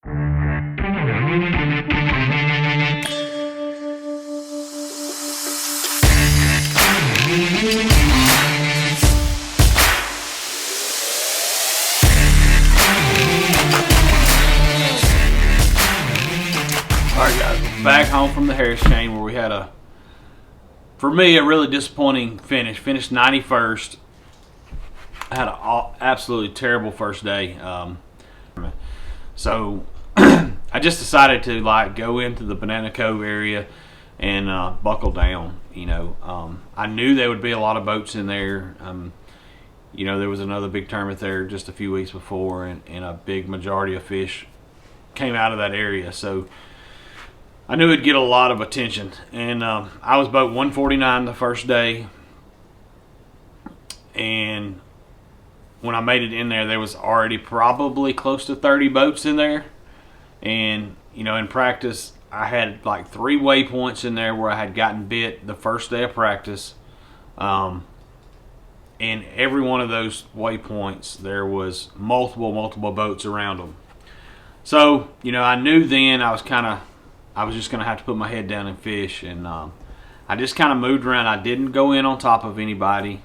Alright guys, we're back home from the Harris chain where we had for me, a really disappointing finish. Finished 91st. I had an absolutely terrible first day. So I just decided to go into the Banana Cove area and buckle down. I knew there would be a lot of boats in there. There was another big tournament there just a few weeks before, and a big majority of fish came out of that area. So I knew it'd get a lot of attention. And I was boat 149 the first day. And when I made it in there was already probably close to 30 boats in there. And, in practice, I had 3 waypoints in there where I had gotten bit the first day of practice. And every one of those waypoints, there was multiple boats around them. So, I knew then I was just going to have to put my head down and fish. And I just kind of moved around. I didn't go in on top of anybody,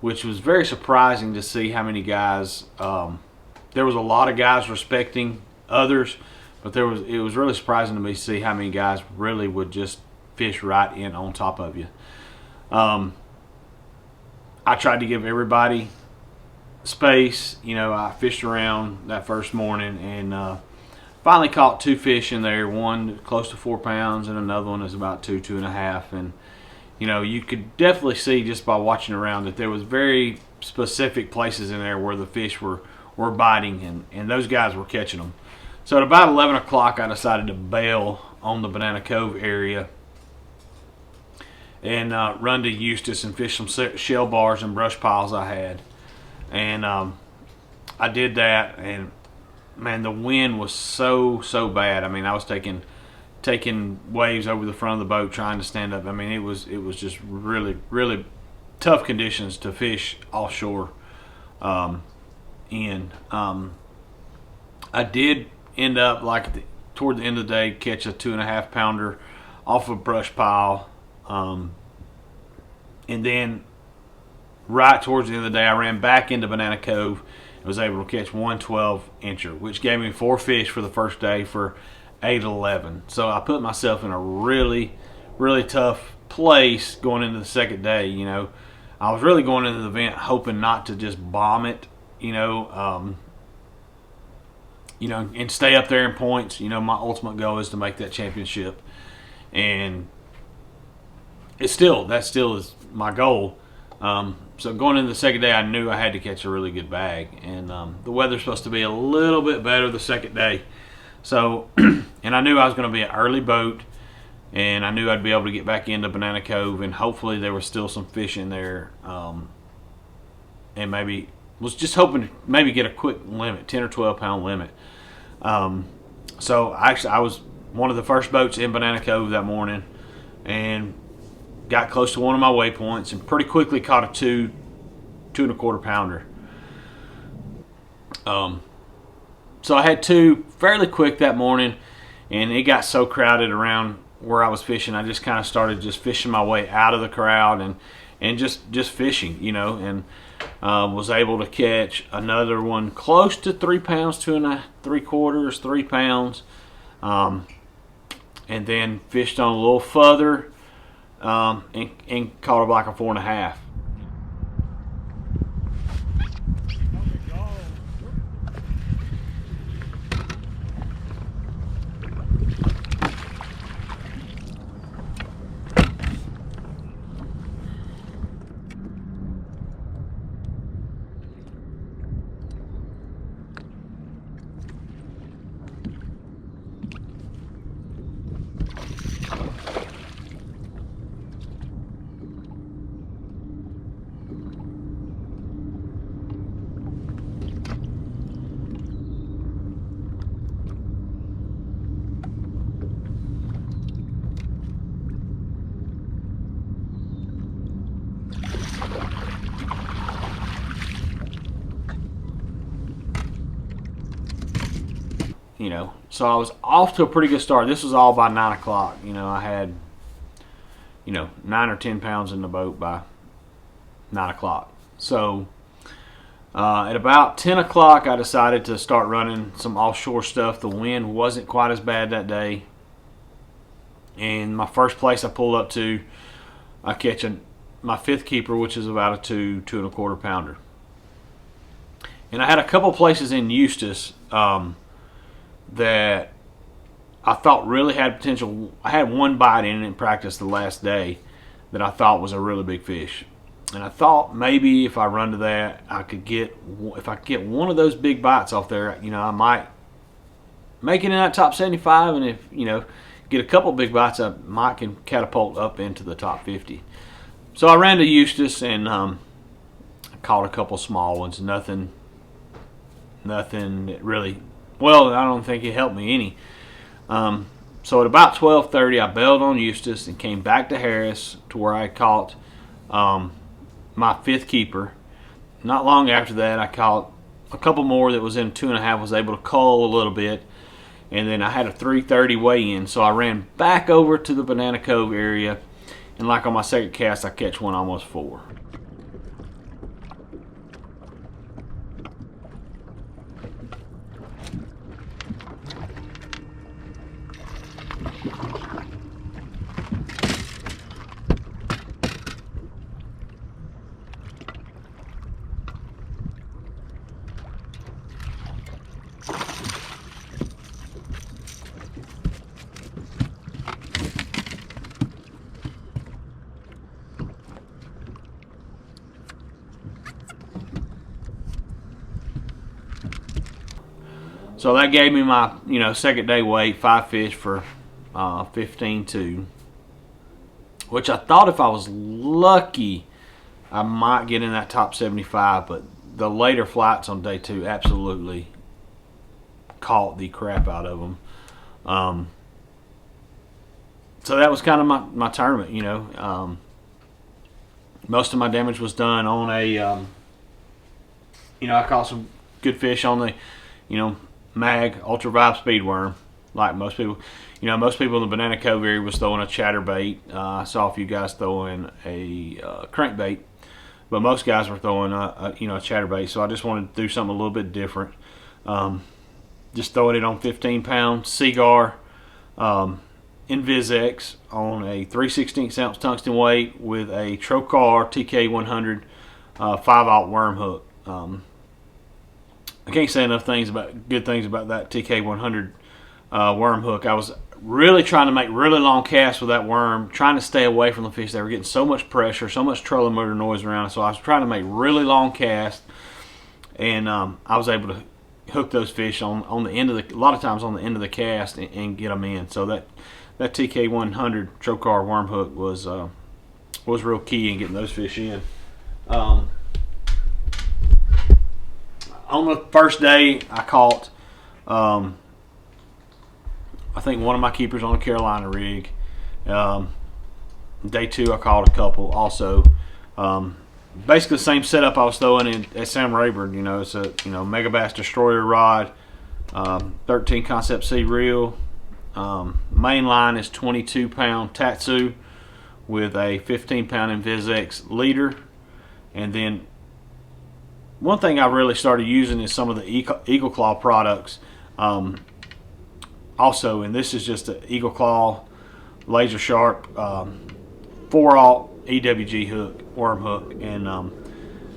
which was very surprising to see how many guys. There was a lot of guys respecting others, but it was really surprising to me to see how many guys really would just fish right in on top of you. I tried to give everybody space. I fished around that first morning and finally caught 2 fish in there. One close to 4 pounds and another one is about 2.5. And you could definitely see just by watching around that there was very specific places in there where the fish were biting, and those guys were catching them. So at about 11 o'clock, I decided to bail on the Banana Cove area and run to Eustis and fish some shell bars and brush piles I had. And I did that, and man, the wind was so bad. I mean, I was taking waves over the front of the boat trying to stand up. I mean, it was just really tough conditions to fish offshore in. I did end up toward the end of the day catch a 2.5 pounder off a brush pile, and then right towards the end of the day I ran back into Banana Cove and was able to catch 1 12-incher, which gave me 4 fish for the first day for 8-11. So I put myself in a really tough place going into the second day. I was really going into the event hoping not to just bomb it, and stay up there in points. My ultimate goal is to make that championship, and that still is my goal. So going into the second day, I knew I had to catch a really good bag, and the weather's supposed to be a little bit better the second day. So, and I knew I was going to be an early boat, and I knew I'd be able to get back into Banana Cove, and hopefully there was still some fish in there, and maybe was just hoping to maybe get a quick limit, 10 or 12 pound limit. So actually I was one of the first boats in Banana Cove that morning, and got close to one of my waypoints and pretty quickly caught a 2.25 pounder. So I had 2 fairly quick that morning, and it got so crowded around where I was fishing, I just kind of started just fishing my way out of the crowd and just fishing, and was able to catch another one close to 3 pounds, 2.75, 3 pounds, and then fished on a little further, and caught a 4.5. So I was off to a pretty good start. This was all by 9 o'clock. I had 9 or 10 pounds in the boat by 9 o'clock. So at about 10 o'clock, I decided to start running some offshore stuff. The wind wasn't quite as bad that day. And my first place I pulled up to, I catch my fifth keeper, which is about a 2.25 pounder. And I had a couple places in Eustis that I thought really had potential. I had one bite in it in practice the last day that I thought was a really big fish. And I thought maybe if I run to that, if I could get one of those big bites off there, I might make it in that top 75. And if, get a couple big bites, I might can catapult up into the top 50. So I ran to Eustis and I caught a couple small ones. Nothing that really, well, I don't think it helped me any. So at about 12:30, I bailed on Eustis and came back to Harris to where I caught my fifth keeper. Not long after that, I caught a couple more that was in 2.5, was able to cull a little bit. And then I had a 3:30 weigh-in, so I ran back over to the Banana Cove area. And like on my second cast, I catch one almost 4. So that gave me my, second day weight, 5 fish for 15.2, which I thought if I was lucky, I might get in that top 75, but the later flights on day 2 absolutely caught the crap out of them. So that was kind of my tournament, most of my damage was done on a, I caught some good fish on the, mag ultra vibe speed worm, like most people. Most people in the Banana Cove area was throwing a chatterbait. I saw a few guys throwing a crankbait, but most guys were throwing a chatterbait. So I just wanted to do something a little bit different. Just throwing it on 15-pound Seagar InvisX on a 3/16 ounce tungsten weight with a Trocar TK100 5/0 worm hook. I can't say enough good things about that TK100 worm hook. I was really trying to make really long casts with that worm, trying to stay away from the fish. They were getting so much pressure, so much trolling motor noise around. So I was trying to make really long casts, and I was able to hook those fish on the end of a lot of times on the end of the cast and get them in. So that TK100 Trocar worm hook was real key in getting those fish in. On the first day, I caught, I think one of my keepers on a Carolina rig. Day 2, I caught a couple also. Basically the same setup I was throwing at Sam Rayburn. It's a Mega Bass Destroyer rod, 13 Concept C reel. Main line is 22-pound Tatsu with a 15-pound InvisX leader, and then one thing I really started using is some of the Eagle Claw products. Also, and this is just an Eagle Claw laser sharp 4/0 EWG hook, worm hook, and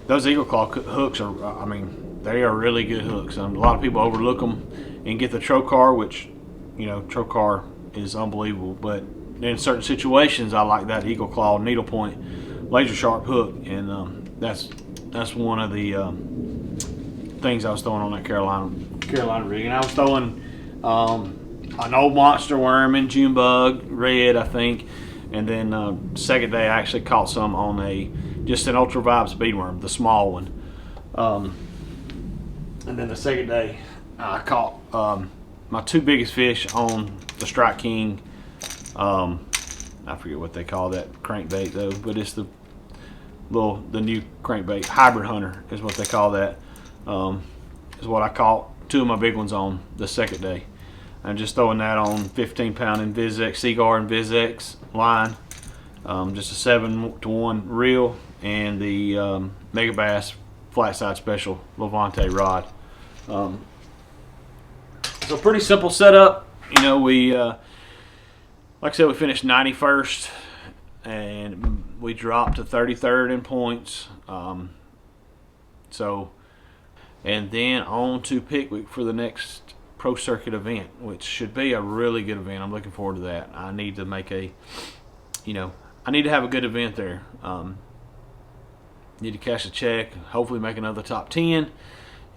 those Eagle Claw hooks are, they are really good hooks. A lot of people overlook them and get the Trocar, which Trocar is unbelievable, but in certain situations I like that Eagle Claw needlepoint laser sharp hook, and that's one of the things I was throwing on that Carolina rig. And I was throwing an old monster worm in June bug red, I think, and then second day I actually caught some on just an ultra vibe speed worm, the small one. And then the second day I caught my 2 biggest fish on the Strike King. I forget what they call that crankbait though, but it's the new crankbait. Hybrid Hunter is what they call that. Is what I caught two of my big ones on the second day. I'm just throwing that on 15-pound Invisex, Seaguar Invisex line, just a 7-to-1 reel, and the Mega Bass flat side special Levante rod. So pretty simple setup. You know, we like I said, we finished 91st, and we dropped to 33rd in points. And then on to Pickwick for the next Pro Circuit event, which should be a really good event. I'm looking forward to that. I need to make I need to have a good event there. Need to cash a check, hopefully make another top 10,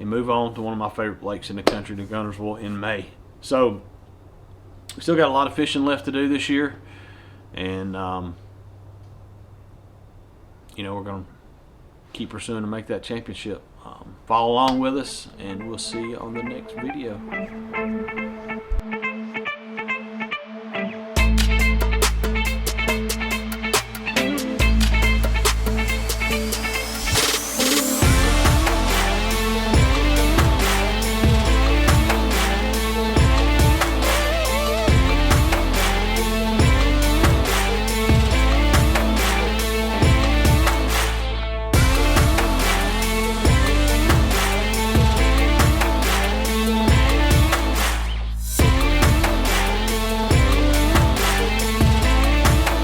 and move on to one of my favorite lakes in the country, to Guntersville, in May. So we still got a lot of fishing left to do this year, and we're going to keep pursuing to make that championship. Follow along with us, and we'll see you on the next video.